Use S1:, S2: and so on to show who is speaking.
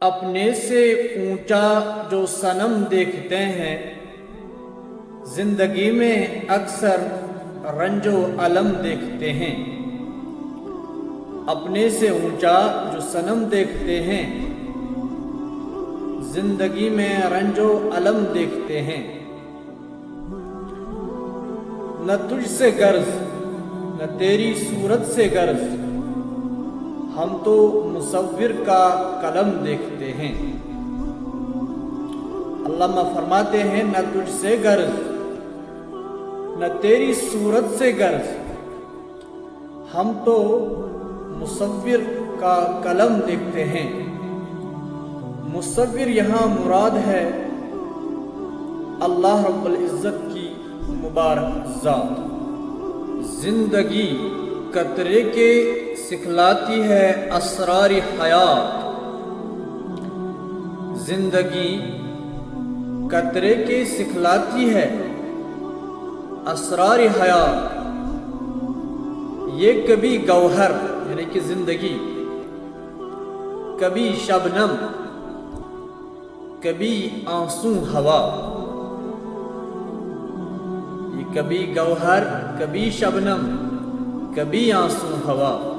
S1: اپنے سے اونچا جو صنم دیکھتے ہیں، زندگی میں اکثر رنج و الم دیکھتے ہیں۔ اپنے سے اونچا جو صنم دیکھتے ہیں، زندگی میں رنج و الم دیکھتے ہیں۔ نہ تجھ سے غرض نہ تیری صورت سے غرض، ہم تو مصور کا قلم دیکھتے ہیں۔ علامہ فرماتے ہیں نہ تجھ سے غرض نہ تیری صورت سے غرض، ہم تو مصور کا قلم دیکھتے ہیں۔ مصور یہاں مراد ہے اللہ رب العزت کی مبارک ذات۔ زندگی قطرے کے سکھلاتی ہے اسرار حیات۔ زندگی قطرے کے سکھلاتی ہے اسرار حیات۔ یہ کبھی گوہر یعنی کہ زندگی، کبھی شبنم، کبھی آنسو ہوا۔ یہ کبھی گوہر، کبھی شبنم، کبھی آنسو ہوا۔